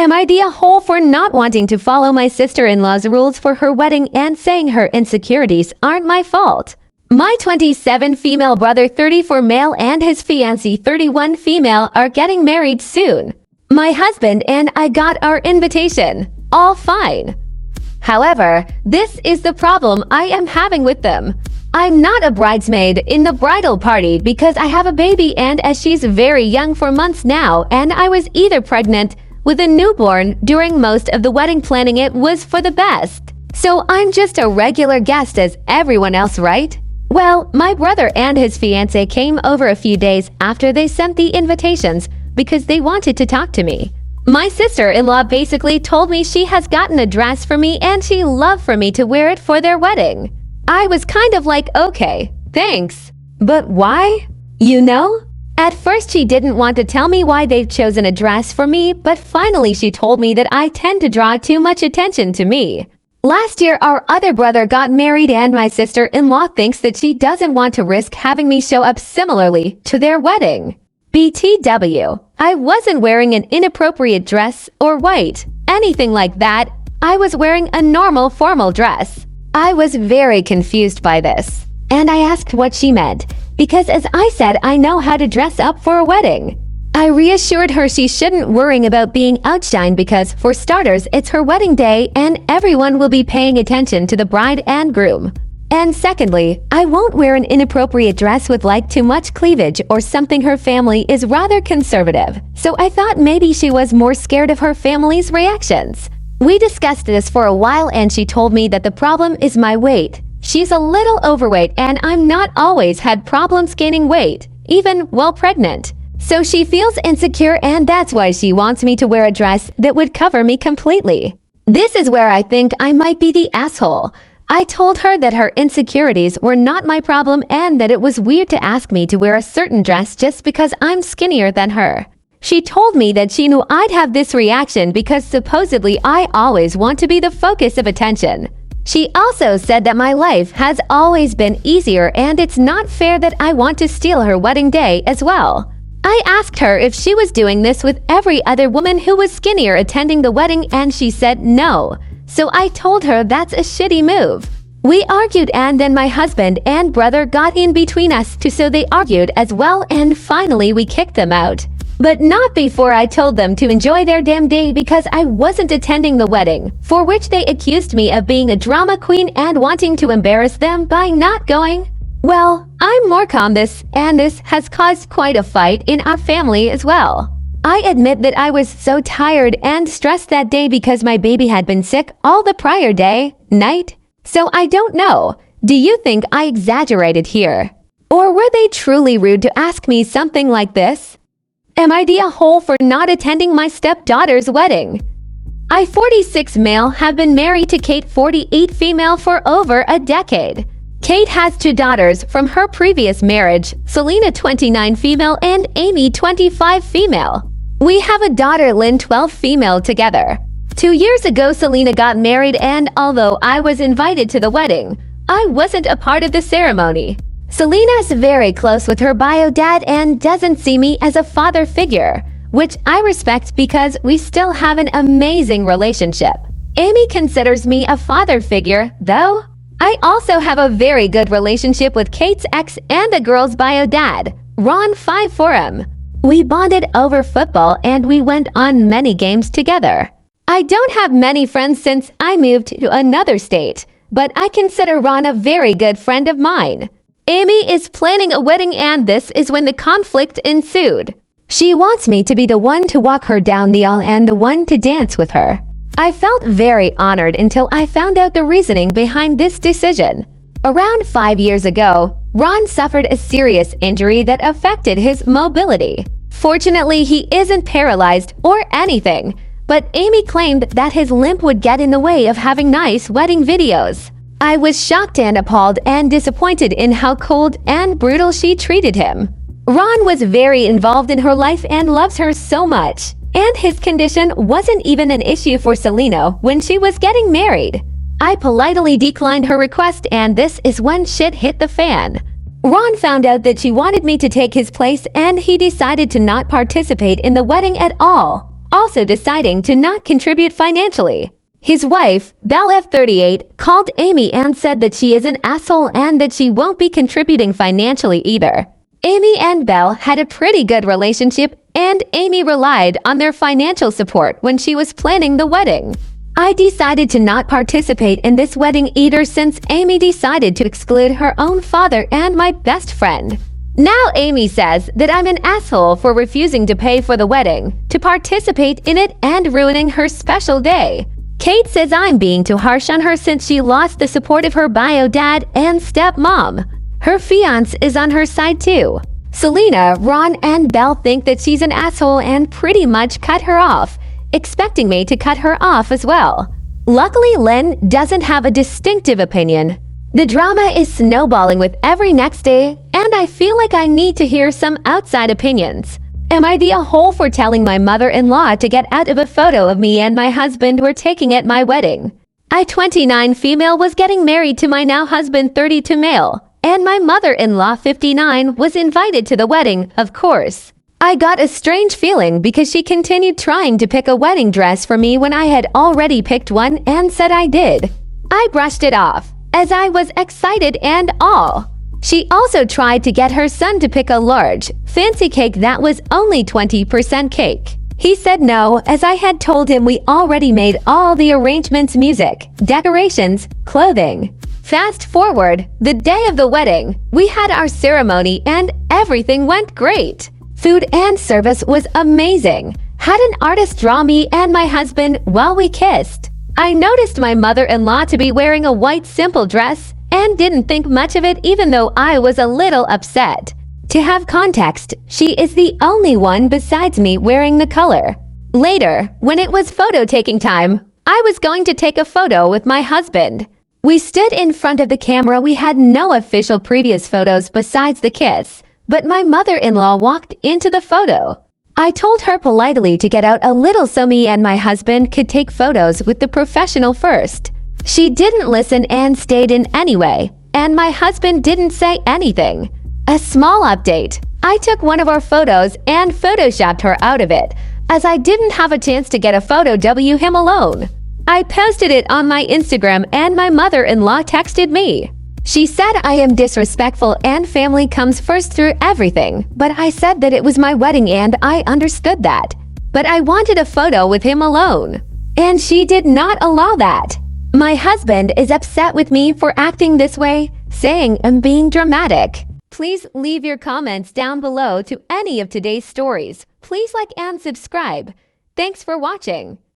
Am I the a-hole for not wanting to follow my sister-in-law's rules for her wedding and saying her insecurities aren't my fault? My 27 female brother, 34 male, and his fiancée, 31 female, are getting married soon. My husband and I got our invitation. All fine. However, this is the problem I am having with them. I'm not a bridesmaid in the bridal party because I have a baby, and as she's very young for months now, and I was either pregnant with a newborn during most of the wedding planning, it was for the best. So I'm just a regular guest as everyone else, right? Well, my brother and his fiancée came over a few days after they sent the invitations because they wanted to talk to me. My sister-in-law basically told me she has gotten a dress for me and she'd love for me to wear it for their wedding. I was kind of like, okay, thanks. But why? You know? At first she didn't want to tell me why they've chosen a dress for me, but finally she told me that I tend to draw too much attention to me. Last year our other brother got married and my sister-in-law thinks that she doesn't want to risk having me show up similarly to their wedding. BTW, I wasn't wearing an inappropriate dress or white, anything like that. I was wearing a normal formal dress. I was very confused by this, and I asked what she meant, because as I said, I know how to dress up for a wedding. I reassured her she shouldn't worry about being outshined because, for starters, it's her wedding day and everyone will be paying attention to the bride and groom. And secondly, I won't wear an inappropriate dress with like too much cleavage or something. Her family is rather conservative, so I thought maybe she was more scared of her family's reactions. We discussed this for a while and she told me that the problem is my weight. She's a little overweight and I'm not always had problems gaining weight, even while pregnant. So she feels insecure and that's why she wants me to wear a dress that would cover me completely. This is where I think I might be the asshole. I told her that her insecurities were not my problem and that it was weird to ask me to wear a certain dress just because I'm skinnier than her. She told me that she knew I'd have this reaction because supposedly I always want to be the focus of attention. She also said that my life has always been easier and it's not fair that I want to steal her wedding day as well. I asked her if she was doing this with every other woman who was skinnier attending the wedding and she said no. So I told her that's a shitty move. We argued and then my husband and brother got in between us too, so they argued as well and finally we kicked them out. But not before I told them to enjoy their damn day because I wasn't attending the wedding, for which they accused me of being a drama queen and wanting to embarrass them by not going. Well, I'm more calm this, and this has caused quite a fight in our family as well. I admit that I was so tired and stressed that day because my baby had been sick all the prior night. So I don't know. Do you think I exaggerated here? Or were they truly rude to ask me something like this? Am I the a-hole for not attending my stepdaughter's wedding? I, 46 male, have been married to Kate, 48 female, for over a decade. Kate has 2 daughters from her previous marriage, Selena, 29 female, and Amy, 25 female. We have a daughter, Lynn, 12 female, together. 2 years ago, Selena got married, and although I was invited to the wedding, I wasn't a part of the ceremony. Selena's very close with her bio dad and doesn't see me as a father figure, which I respect because we still have an amazing relationship. Amy considers me a father figure, though. I also have a very good relationship with Kate's ex and the girl's bio dad, Ron 5 Forum. We bonded over football and we went on many games together. I don't have many friends since I moved to another state, but I consider Ron a very good friend of mine. Amy is planning a wedding and this is when the conflict ensued. She wants me to be the one to walk her down the aisle and the one to dance with her. I felt very honored until I found out the reasoning behind this decision. Around 5 years ago, Ron suffered a serious injury that affected his mobility. Fortunately, he isn't paralyzed or anything, but Amy claimed that his limp would get in the way of having nice wedding videos. I was shocked and appalled and disappointed in how cold and brutal she treated him. Ron was very involved in her life and loves her so much, and his condition wasn't even an issue for Selena when she was getting married. I politely declined her request and this is when shit hit the fan. Ron found out that she wanted me to take his place and he decided to not participate in the wedding at all. also deciding to not contribute financially. His wife, Belle F38, called Amy and said that she is an asshole and that she won't be contributing financially either. Amy and Belle had a pretty good relationship, and Amy relied on their financial support when she was planning the wedding. I decided to not participate in this wedding either since Amy decided to exclude her own father and my best friend. Now Amy says that I'm an asshole for refusing to pay for the wedding, to participate in it, and ruining her special day. Kate says I'm being too harsh on her since she lost the support of her bio dad and stepmom. Her fiancé is on her side too. Selena, Ron, and Belle think that she's an asshole and pretty much cut her off, expecting me to cut her off as well. Luckily, Lynn doesn't have a distinctive opinion. The drama is snowballing with every next day, and I feel like I need to hear some outside opinions. Am I the a-hole for telling my mother-in-law to get out of a photo of me and my husband were taking at my wedding? I, 29 female, was getting married to my now husband, 32 male, and my mother-in-law, 59, was invited to the wedding, of course. I got a strange feeling because she continued trying to pick a wedding dress for me when I had already picked one and said I did. I brushed it off, as I was excited and all. She also tried to get her son to pick a large, fancy cake that was only 20% cake. He said no, as I had told him we already made all the arrangements, music, decorations, clothing. Fast forward, the day of the wedding, we had our ceremony and everything went great. Food and service was amazing. Had an artist draw me and my husband while we kissed. I noticed my mother-in-law to be wearing a white simple dress and didn't think much of it even though I was a little upset. To have context, she is the only one besides me wearing the color. Later, when it was photo taking time, I was going to take a photo with my husband. We stood in front of the camera. We had no official previous photos besides the kiss, but my mother-in-law walked into the photo. I told her politely to get out a little so me and my husband could take photos with the professional first. She didn't listen and stayed in anyway, and my husband didn't say anything. A small update. I took one of our photos and photoshopped her out of it, as I didn't have a chance to get a photo w him alone. I posted it on my Instagram and my mother-in-law texted me. She said I am disrespectful and family comes first through everything, but I said that it was my wedding and I understood that. But I wanted a photo with him alone, and she did not allow that. My husband is upset with me for acting this way, saying I'm being dramatic. Please leave your comments down below to any of today's stories. Please like and subscribe. Thanks for watching.